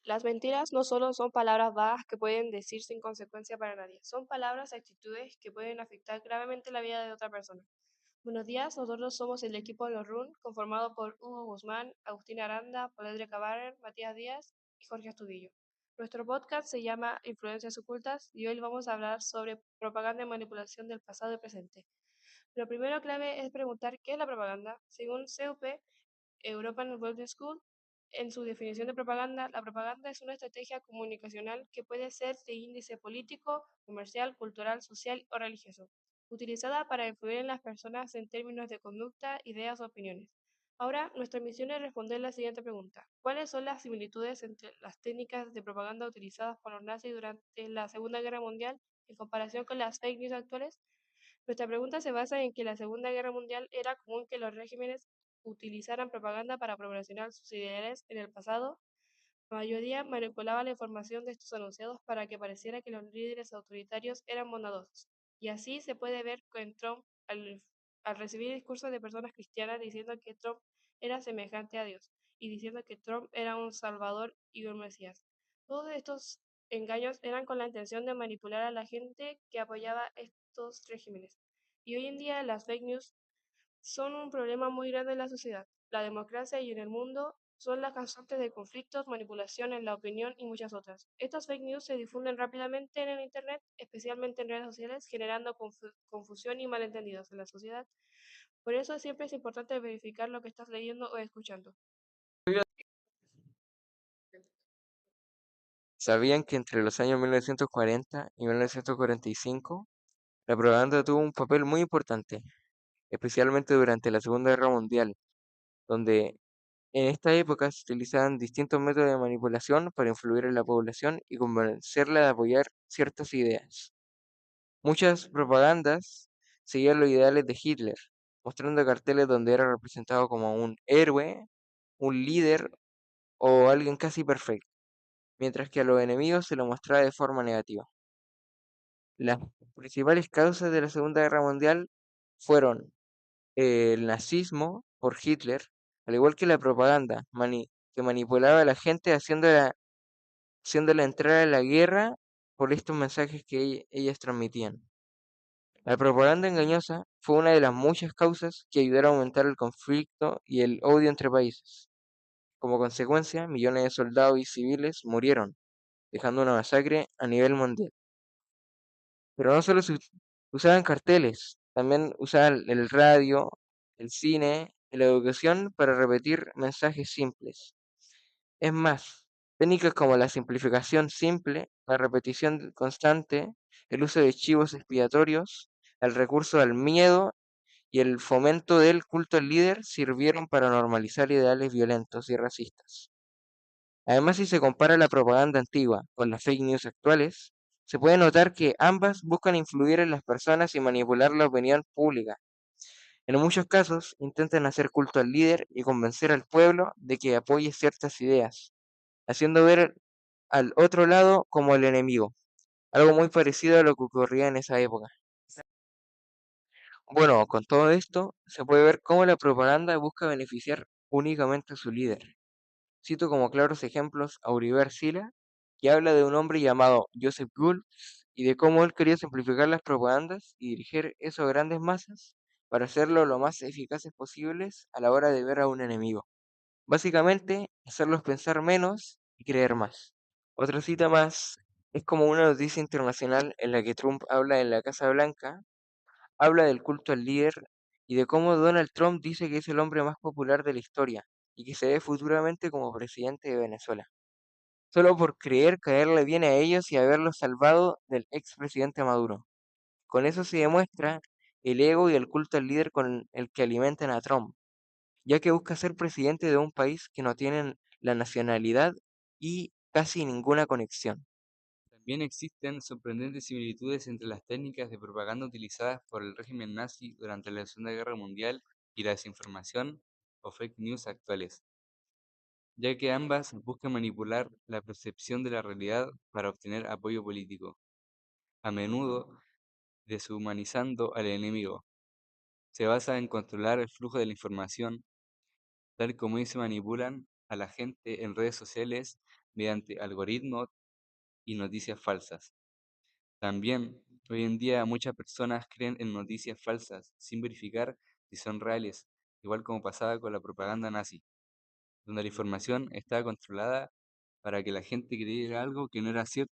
Las mentiras no solo son palabras vagas que pueden decir sin consecuencia para nadie, son palabras y actitudes que pueden afectar gravemente la vida de otra persona. Buenos días, nosotros somos el equipo de los RUN, conformado por Hugo Guzmán, Agustín Aranda, Paledre Cabarer, Matías Díaz y Jorge Astudillo. Nuestro podcast se llama Influencias Ocultas y hoy vamos a hablar sobre propaganda y manipulación del pasado y presente. Lo primero clave es preguntar qué es la propaganda. Según CUP, European Business School, en su definición de propaganda, la propaganda es una estrategia comunicacional que puede ser de índice político, comercial, cultural, social o religioso, utilizada para influir en las personas en términos de conducta, ideas o opiniones. Ahora, nuestra misión es responder la siguiente pregunta. ¿Cuáles son las similitudes entre las técnicas de propaganda utilizadas por los nazis durante la Segunda Guerra Mundial en comparación con las fake news actuales? Nuestra pregunta se basa en que en la Segunda Guerra Mundial era común que los regímenes utilizaran propaganda para promocionar sus ideales en el pasado. La mayoría manipulaba la información de estos anunciados para que pareciera que los líderes autoritarios eran bondadosos. Y así se puede ver con Trump al recibir discursos de personas cristianas diciendo que Trump era semejante a Dios y diciendo que Trump era un salvador y un mesías. Todos estos engaños eran con la intención de manipular a la gente que apoyaba estos regímenes. Y hoy en día las fake news son un problema muy grande en la sociedad, la democracia y en el mundo. Son las causantes de conflictos, manipulación en la opinión y muchas otras. Estas fake news se difunden rápidamente en el Internet, especialmente en redes sociales, generando confusión y malentendidos en la sociedad. Por eso siempre es importante verificar lo que estás leyendo o escuchando. ¿Sabían que entre los años 1940 y 1945 la propaganda tuvo un papel muy importante, especialmente durante la Segunda Guerra Mundial, donde en esta época se utilizaban distintos métodos de manipulación para influir en la población y convencerla de apoyar ciertas ideas? Muchas propagandas seguían los ideales de Hitler, mostrando carteles donde era representado como un héroe, un líder o alguien casi perfecto, mientras que a los enemigos se lo mostraba de forma negativa. Las principales causas de la Segunda Guerra Mundial fueron el nazismo por Hitler, al igual que la propaganda, que manipulaba a la gente haciéndola entrar a la guerra por estos mensajes que ellas transmitían. La propaganda engañosa fue una de las muchas causas que ayudaron a aumentar el conflicto y el odio entre países. Como consecuencia, millones de soldados y civiles murieron, dejando una masacre a nivel mundial. Pero no solo se usaban carteles, también usaban el radio, el cine y la educación para repetir mensajes simples. Es más, técnicas como la simplificación simple, la repetición constante, el uso de chivos expiatorios, el recurso al miedo y el fomento del culto al líder sirvieron para normalizar ideales violentos y racistas. Además, si se compara la propaganda antigua con las fake news actuales, se puede notar que ambas buscan influir en las personas y manipular la opinión pública. En muchos casos, intentan hacer culto al líder y convencer al pueblo de que apoye ciertas ideas, haciendo ver al otro lado como el enemigo, algo muy parecido a lo que ocurría en esa época. Bueno, con todo esto, se puede ver cómo la propaganda busca beneficiar únicamente a su líder. Cito como claros ejemplos a Uribe Sila, que habla de un hombre llamado Joseph Gould y de cómo él quería simplificar las propagandas y dirigir eso a grandes masas para hacerlo lo más eficaces posibles a la hora de ver a un enemigo. Básicamente, hacerlos pensar menos y creer más. Otra cita más es como una noticia internacional en la que Trump habla en la Casa Blanca, habla del culto al líder y de cómo Donald Trump dice que es el hombre más popular de la historia y que se ve futuramente como presidente de Venezuela, solo por creer caerle bien a ellos y haberlos salvado del expresidente Maduro. Con eso se demuestra el ego y el culto al líder con el que alimentan a Trump, ya que busca ser presidente de un país que no tiene la nacionalidad y casi ninguna conexión. También existen sorprendentes similitudes entre las técnicas de propaganda utilizadas por el régimen nazi durante la Segunda Guerra Mundial y la desinformación o fake news actuales, ya que ambas buscan manipular la percepción de la realidad para obtener apoyo político, a menudo deshumanizando al enemigo. Se basa en controlar el flujo de la información, tal como se manipulan a la gente en redes sociales mediante algoritmos y noticias falsas. También, hoy en día muchas personas creen en noticias falsas sin verificar si son reales, igual como pasaba con la propaganda nazi, donde la información estaba controlada para que la gente creyera algo que no era cierto.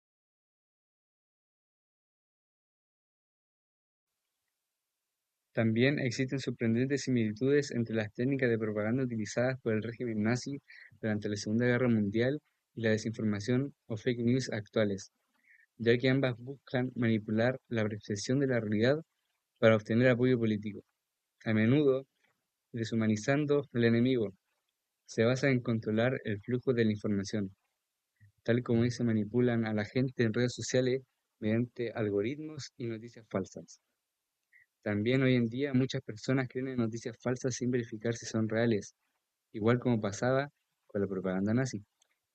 También existen sorprendentes similitudes entre las técnicas de propaganda utilizadas por el régimen nazi durante la Segunda Guerra Mundial y la desinformación o fake news actuales, ya que ambas buscan manipular la percepción de la realidad para obtener apoyo político, a menudo deshumanizando al enemigo. Se basa en controlar el flujo de la información, tal como se manipulan a la gente en redes sociales mediante algoritmos y noticias falsas. También hoy en día muchas personas creen en noticias falsas sin verificar si son reales, igual como pasaba con la propaganda nazi,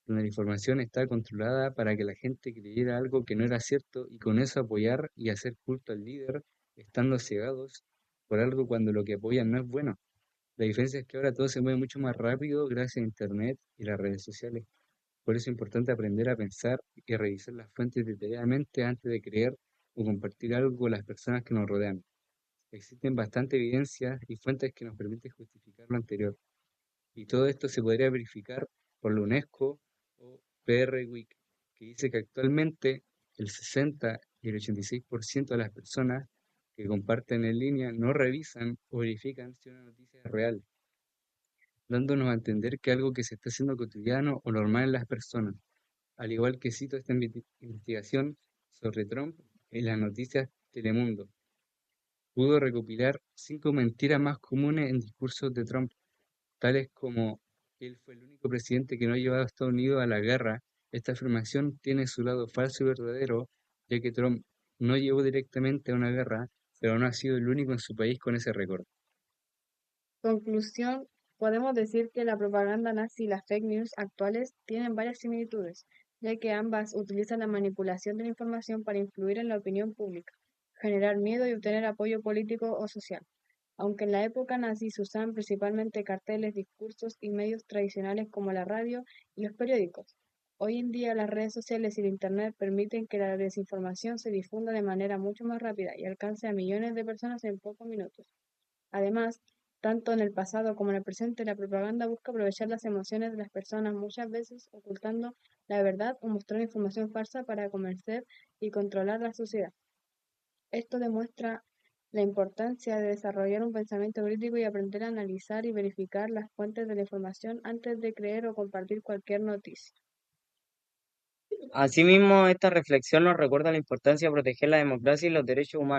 donde la información está controlada para que la gente creyera algo que no era cierto y con eso apoyar y hacer culto al líder, estando cegados por algo cuando lo que apoyan no es bueno. La diferencia es que ahora todo se mueve mucho más rápido gracias a Internet y las redes sociales. Por eso es importante aprender a pensar y revisar las fuentes detalladamente antes de creer o compartir algo con las personas que nos rodean. Existen bastante evidencias y fuentes que nos permiten justificar lo anterior, y todo esto se podría verificar por la UNESCO o PRWeek, que dice que actualmente el 60 y el 86% de las personas que comparten en línea no revisan o verifican si una noticia es real, dándonos a entender que algo que se está haciendo cotidiano o normal en las personas. Al igual que cito esta investigación sobre Trump en las noticias Telemundo, pudo recopilar 5 mentiras más comunes en discursos de Trump, tales como que él fue el único presidente que no ha llevado a Estados Unidos a la guerra. Esta afirmación tiene su lado falso y verdadero, ya que Trump no llevó directamente a una guerra, pero no ha sido el único en su país con ese récord. Conclusión, podemos decir que la propaganda nazi y las fake news actuales tienen varias similitudes, ya que ambas utilizan la manipulación de la información para influir en la opinión pública, generar miedo y obtener apoyo político o social. Aunque en la época nazi se usaban principalmente carteles, discursos y medios tradicionales como la radio y los periódicos. Hoy en día las redes sociales y el Internet permiten que la desinformación se difunda de manera mucho más rápida y alcance a millones de personas en pocos minutos. Además, tanto en el pasado como en el presente, la propaganda busca aprovechar las emociones de las personas, muchas veces ocultando la verdad o mostrando información falsa para convencer y controlar la sociedad. Esto demuestra la importancia de desarrollar un pensamiento crítico y aprender a analizar y verificar las fuentes de la información antes de creer o compartir cualquier noticia. Asimismo, esta reflexión nos recuerda la importancia de proteger la democracia y los derechos humanos.